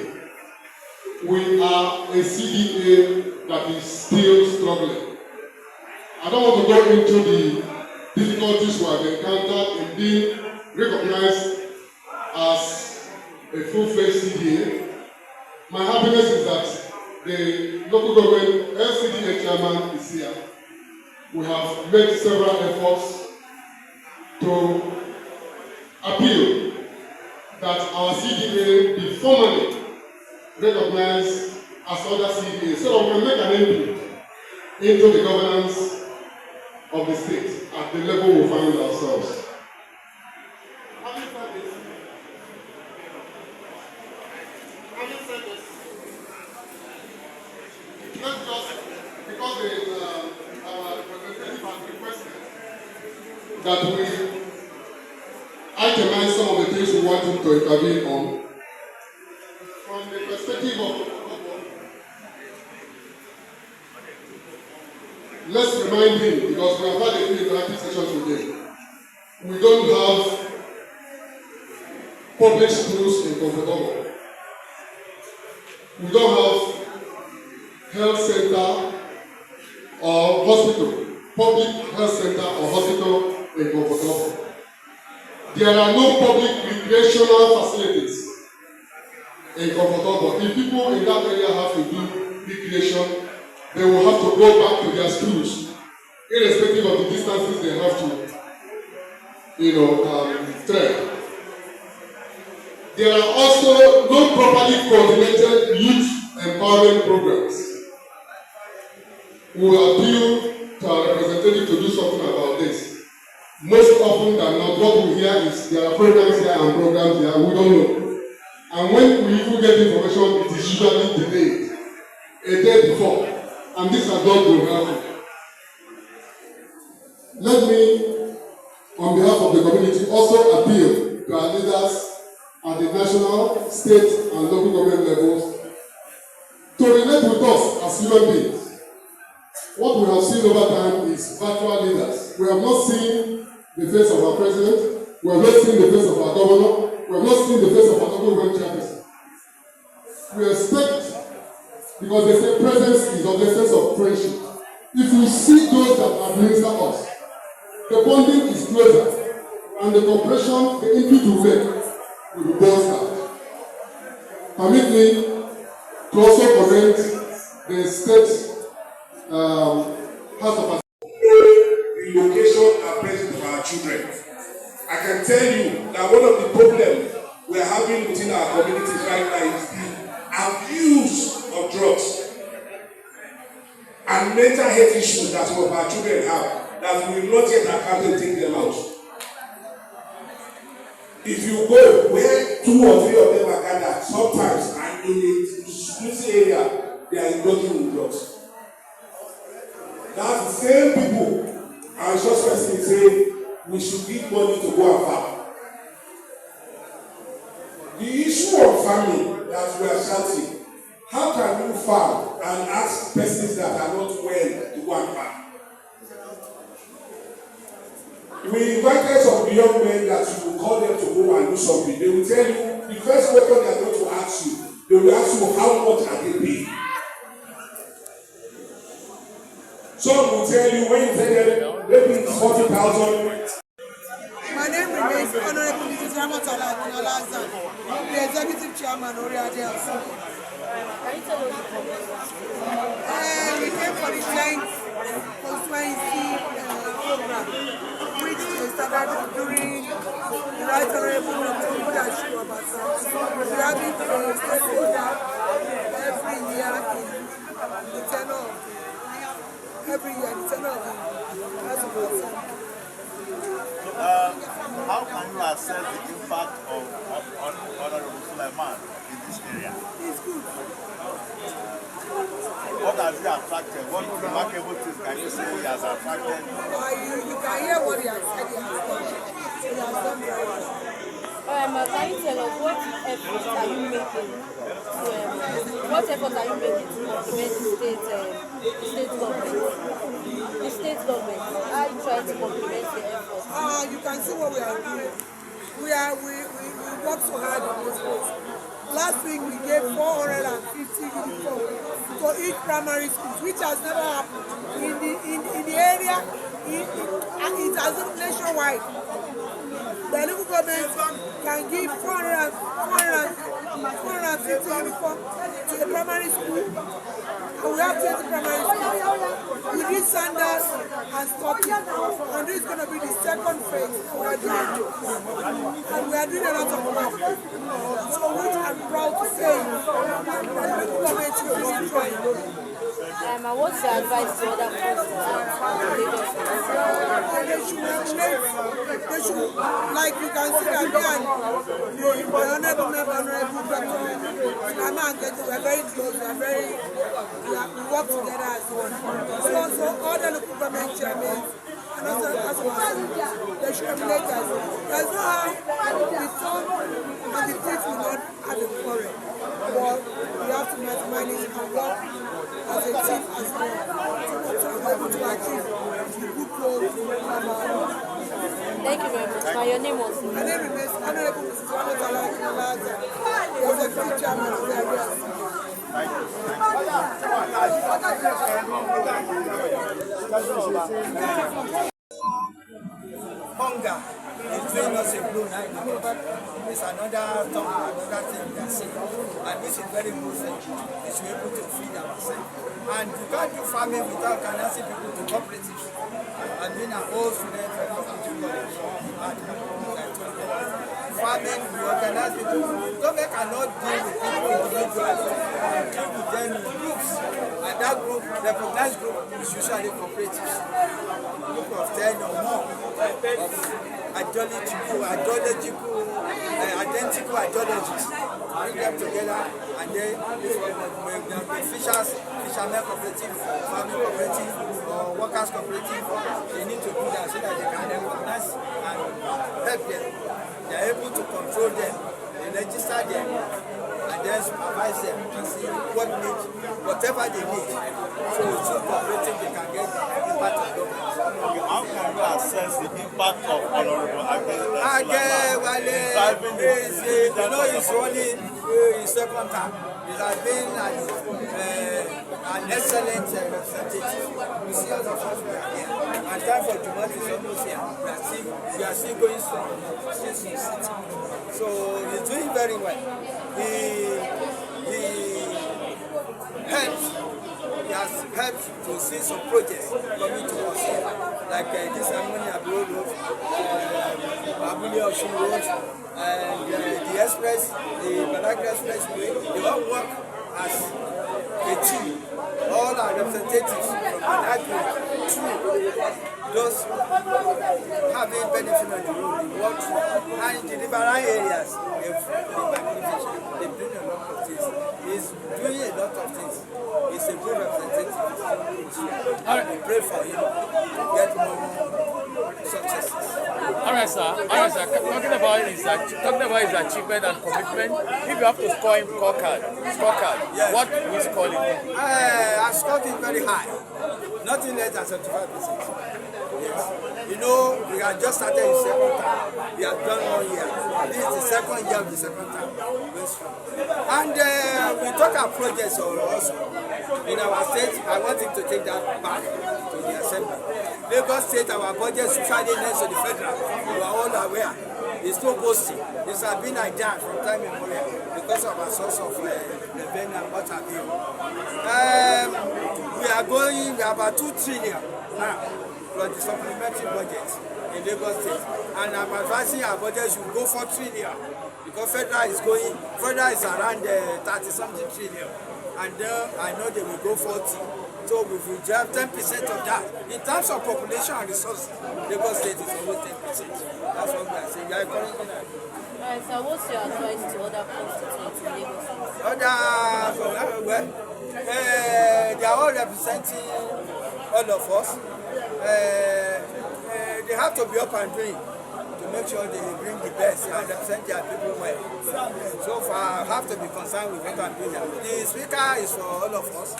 We are a CDA that is still struggling. I don't want to go into the difficulties we have encountered in being recognized as a full-fledged CDA. My happiness is that the local government LCDA chairman is here. We have made several efforts to appeal that our CDA be formally recognized as other CBAs, so that we can make an input into the governance of the state at the level we find ourselves. Not just because our representative has requested that we itemize some of the things we want him to intervene on. From the perspective of let's remind him, because we have had a few interactive sessions with him. We don't have public schools in Comfortable. We don't have health center or hospital, public health center or hospital in Comfortable. There are no public recreational facilities in Comfortable. If people in that area have to do recreation, they will have to go back to their schools, irrespective of the distances they have to, tread. There are also no properly coordinated youth empowerment programs. We will appeal to our representative to do something about this. Most often than not, what we hear is there are programs here and programs here, we don't know. And when we even get information, it is usually delayed a day before. And this has not been helpful. Let me, on behalf of the community, also appeal to our leaders at the national, state, and local government levels to relate with us as human beings. What we have seen over time is virtual leaders. We have not seen the face of our president, we have not seen the face of our governor, we have not seen the face of our local government chairperson. We expect, because they say presence is of the essence of friendship. If we see those that administer us, the bonding is closer, and the cooperation, the input we make, will be bolstered. Permit me to also comment the state House of The location and presence of our children. I can tell you that one of the problems we are having within our communities right now is the abuse of drugs and mental health issues that some of our children have that we will not yet accounted to take them out. If you go where 2 or 3 of them are gathered, sometimes and in a exclusive area, they are indulging in drugs. That's the same people and just person say we should give money to go and farm. The issue of farming that we are shouting, how can you farm and ask persons that are not well to go and farm? We invited some young men that you will call them to go and do something. They will tell you, the first question they are going to ask you, they will ask you how much are they paying. Some will tell you when you tell them maybe it's 40,000. My name remains Hon.Rauf the Executive Chairman of the we came for the 10th constituency program, which we started during the Right Honorable leadership of us. We have been stakeholder every year in the tenure of the House of Assembly. How can you assess the impact of Hon.Rauf Sulaiman in this area? It's good. What has he attracted? What remarkable things can you say he has attracted? You can hear what he has said. He has done very well. Can you tell us what efforts are you making to implement the state government? The state government, how are you trying to complement the efforts? You can see what we are doing. We work so hard on this place. Last week we gave 450 uniforms to each primary school, which has never happened in the area. And it has been nationwide. The local government can give 450 uniforms to a primary school, and we have 20 primary schools. We did Sanders and Stockton, and this is going to be the second phase we are doing. And we are doing a lot of work. So which I'm proud to say And what's your advice to other constituents in Lagos? They should regulate. They should, like you can see that me and the honorable member, honorable Dr. Sinama and Ketu, we are very close. We work together as one. So all the local government chairmen and also the council, they should regulate as well. There's no how the town and the state will not have a quarrel. But we have to manage and work as a team as well to be able to achieve the good goals. Thank you very much. Now your name was? My name is Honorable Mrs. Wanatala Kinalaza, the executive chairman of the area. Hunger is doing us a blow now in the country. It's another thing we are seeing. And this is very important. We should be able to feed ourselves. And you can't do farming without canvassing people to cooperatives. And being an old student from cooperative college, farming, we organize people. Government cannot deal with people individually. Deal with them in groups. And that group, recognized group, is usually cooperatives. Group of 10 or more of identical ideologies. Bring them together and then the fishermen cooperative, farming cooperative, or workers cooperative, they need to do that so that they can recognize and help them. They are able to control them, they register them, and then supervise them and see whatever they need. So through cooperative they can get the impact of government. Okay, how can you assess the impact of Hon.Rauf it's only his second term. It has been an excellent representative. We see all of us here. And time for Jumat is almost here. We are still going strong since we sit. So he's doing very well. He has helped to see some projects coming to us here. Like this ceremony at Road, Abulia Ocean Road, and the express, the Badagry Expressway, they all work as a team. All our representatives from Badagry to those having benefit on the road, they work through. And in the riverine areas, they bring a lot of things. He's doing a lot of things. He's a good representative. We pray for him to get more successes. All right, sir. Talking about his achievement and commitment, if you have to score him scorecard, yes. What will you score him? I scored him very high. Nothing less than 75%. Yes. You know, we have just started his second term. We have done 1 year. This is the second year of the second term. And we talk about projects also. In our state, I want him to take that back to the assembly. Lagos State, our budget is usually next to the federal. We are all aware. It's no boasting. This has been like that from time immemorial because of our source of revenue and what have you. We are about 2 trillion now for the supplementary budget in Lagos State. And I'm advising our budget should go 4 trillion because federal is around 30-something trillion. And I know they will go 40. So if we have 10% of that, in terms of population and resources, Lagos State is always 10%. That's what we are saying. We are encouraging that. Alright, so what's your advice to other constituents in Lagos State? They are all representing all of us. They have to be up and doing to make sure they bring the best and represent their people well. So far, I have to be concerned with what I'm doing. The speaker is for all of us.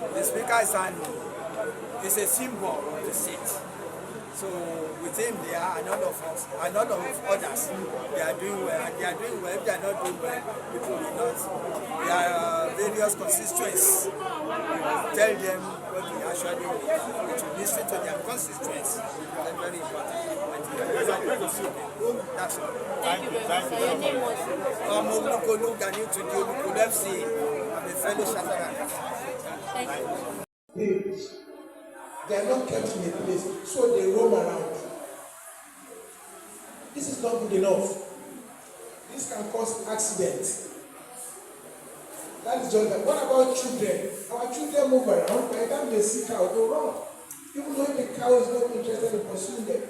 The speaker is a symbol of the state. So with him there and all of us and all of others, they are doing well. And they are doing well. If they are not doing well, people will not. There are various constituents. Tell them what they actually need. We should listen to their constituents. That's very important. That's all. Thank you very much. So your name was? I'm a fellow Shafaran. They are not kept in a place, so they roam around. This is not good enough. This can cause accidents. That is just that. What about children? Our our children move around, by the time they see cow, they run. Even though the cow is not interested in pursuing them.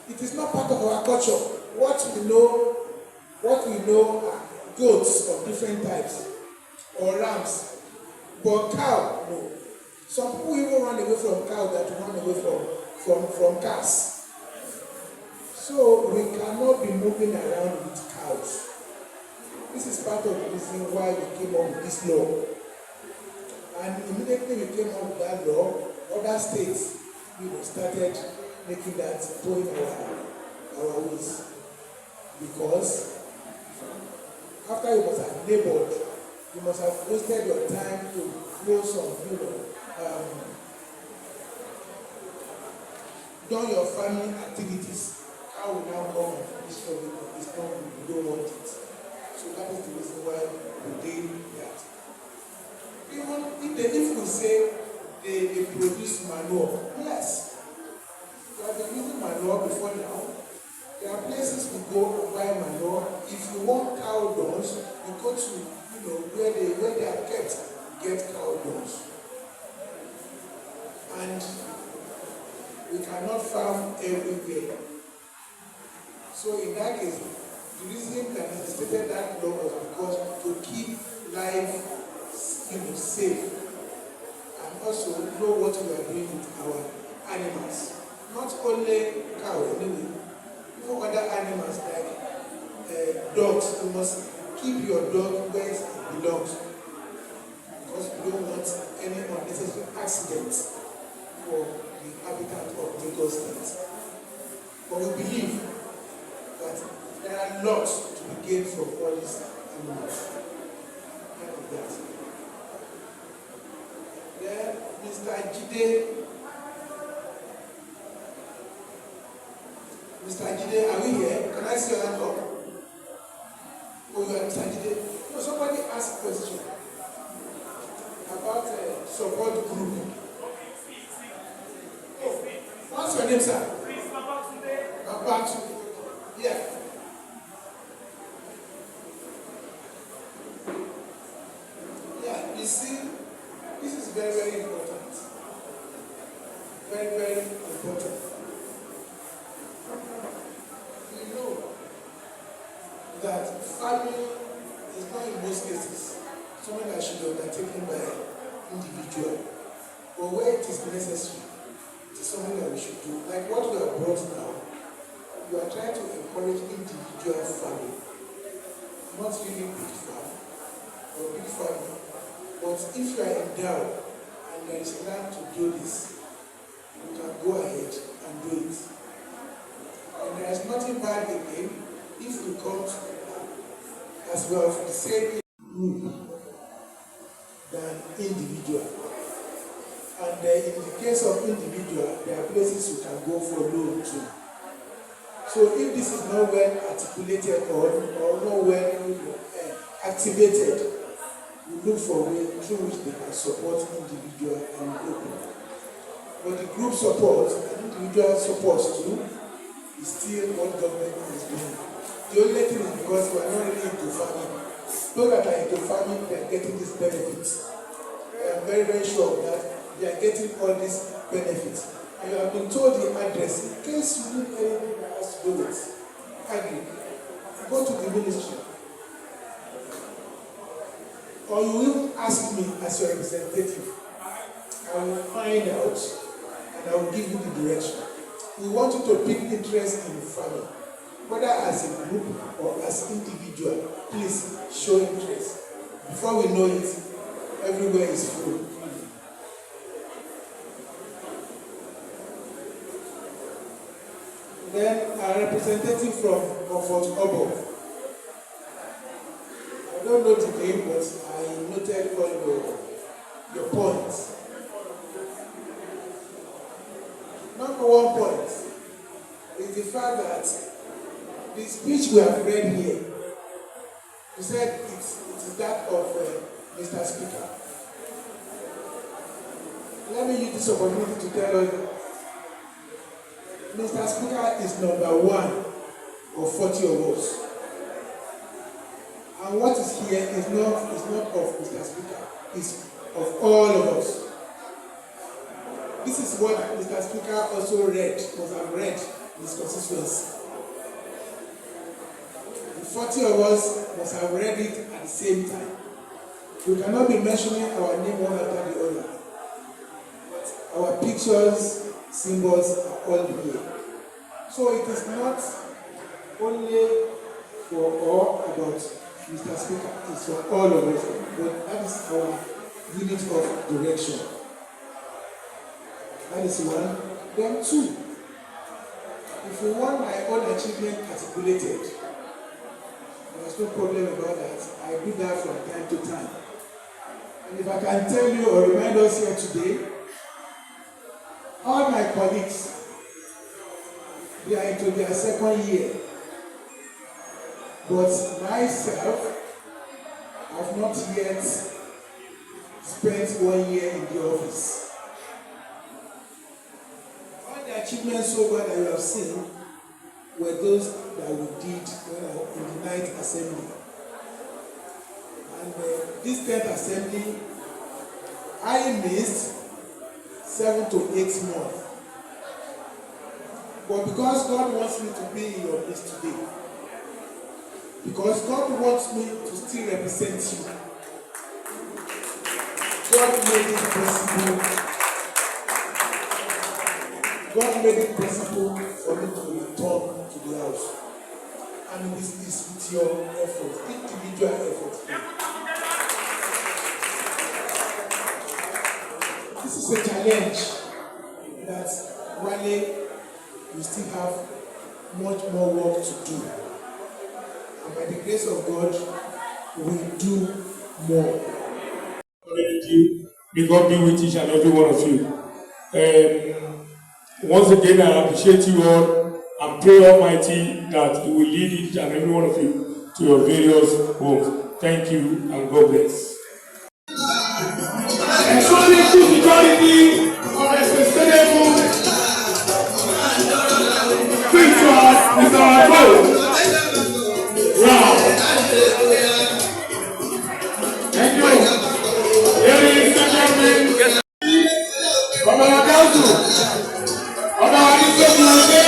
It is not part of our culture. What we know are goats of different types, or rams. But cow, no. Some people even run away from cow that run away from cars. So we cannot be moving around with cows. This is part of the reason why we came up with this law. And immediately we came up with that law, other states, started making that going our ways. Because after you must have labored, you must have wasted your time to grow some, done your farming activities. How will now come and destroy it? It's not, we don't want it. So that is the reason why we did that. Even if we say they produce manure, yes. We have been using manure before now. There are places we go and buy manure. If you want cow dungs, you go to where they are kept, get cow dungs. And we cannot farm everywhere. So in that case, the reason that necessitated that law was because to keep life safe and also know what we are doing with our animals. Not only cow, anyway, even other animals like dogs. You must keep your dog where it belongs because we don't want any unnecessary accidents for the habitat of Lagos State. But we believe that there are lots to be gained from all these animals. Kind of that. Then Mr. Jide, are we here? Can I see your hand up? Oh, you are Mr. Jide. No, somebody asked a question about a support group. Oh, what's your name, sir? Babatu. Yeah. Yeah, you see, this is very, very important. Very, very important. We know that farming is not in most cases something that should be undertaken by individual. But where it is necessary, it is something that we should do. Like what we have brought now, we are trying to encourage individual farming. Not really big farm or big farming. But if you are endowed and there is land to do this, you can go ahead and do it. And there is nothing bad again if we come to as well for the same group than individual. And in the case of individual, there are places you can go for loan too. So if this is not well articulated or not well activated, we look for a way through which they can support individual and group. But the group support and individual support too is still what government is doing. The only thing is because we are not really into farming. Those that are into farming, they are getting these benefits. I am very, very sure that they are getting all these benefits. And you have been told the address in case you need anything that has to do with agri. Go to the ministry. Or you will ask me as your representative. I will find out and I will give you the direction. We want you to pick interest in farming. Whether as a group or as individual, please show interest. Before we know it, everywhere is full. Then a representative from Comfort Obo. I don't know the name, but I noted all your points. Number one point is the fact that the speech we have read here, you said it is that of Mr. Speaker. Let me use this opportunity to tell you Mr. Speaker is number one of 40 of us. And what is here is not of Mr. Speaker, it's of all of us. This is what Mr. Speaker also read, must have read in his constituency. The 40 of us must have read it at the same time. We cannot be mentioning our name one after the other. But our pictures, symbols are all here. So it is not only for all about Mr. Speaker, it's for all of us. But that is our unit of direction. That is one. Then two, if you want my own achievement articulated, there's no problem about that. I do that from time to time. And if I can tell you or remind us here today, all my colleagues, they are into their second year. But myself, I've not yet spent 1 year in the office. All the achievements so far that you have seen were those that we did when I was in the 9th assembly. And this 10th assembly, I missed 7 to 8 months. But because God wants me to be in your midst today, because God wants me to still represent you, God made it possible. God made it possible for me to return to the house. And it is with your effort, individual effort. This is a challenge that Wale, we still have much more work to do. And by the grace of God, we do more. May God be with each and every one of you. Once again, I appreciate you all and pray Almighty that He will lead each and every one of you to your various homes. Thank you and God bless. Ensuring good security of a sustainable future is our goal. Wow. Thank you. Ladies and gentlemen, from our council, of our institution,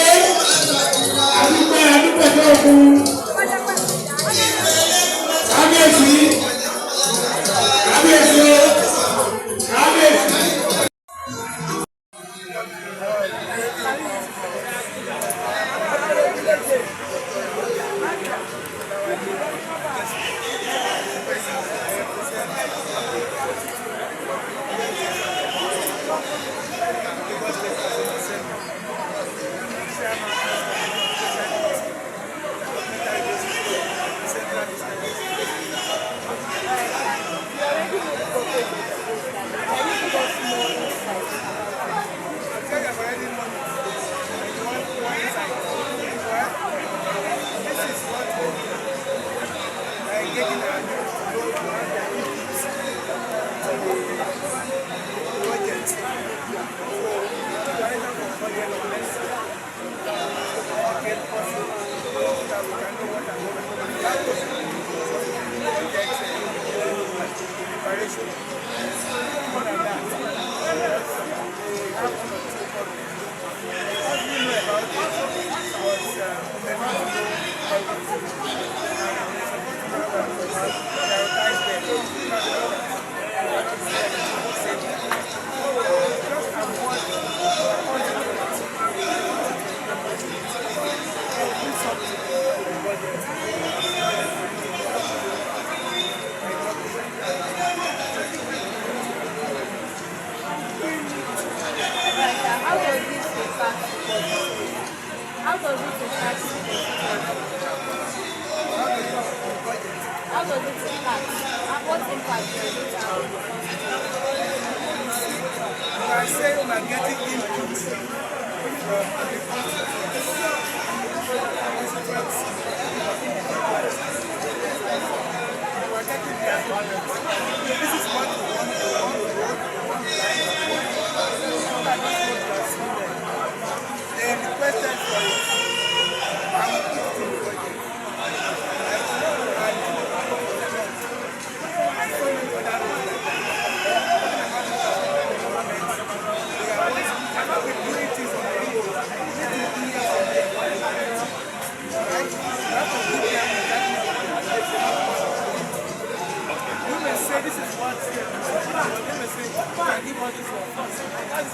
Now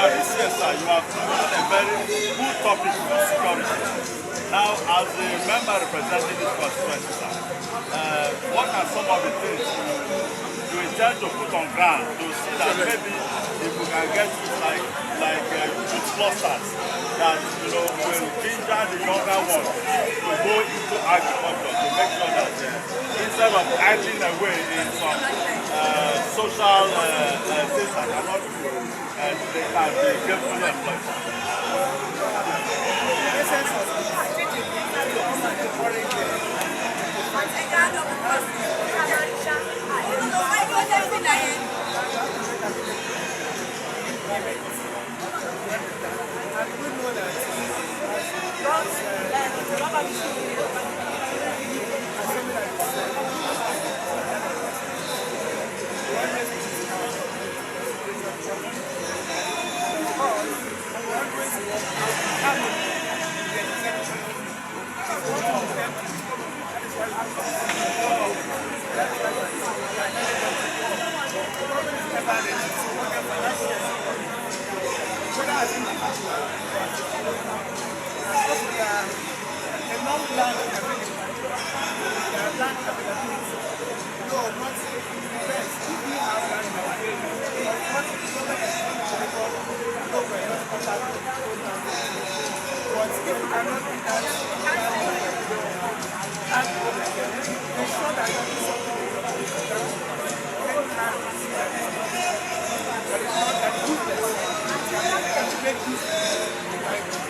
this year, sir, you have chosen a very good topic for security. Now, as a member representing this constituency, sir, what are some of the things you intend to put on ground to see that maybe if we can get like youth clusters that will ginger the younger ones to go into agriculture to make sure that instead of idling away in some social things that are not good, they can be gainfully employed. Make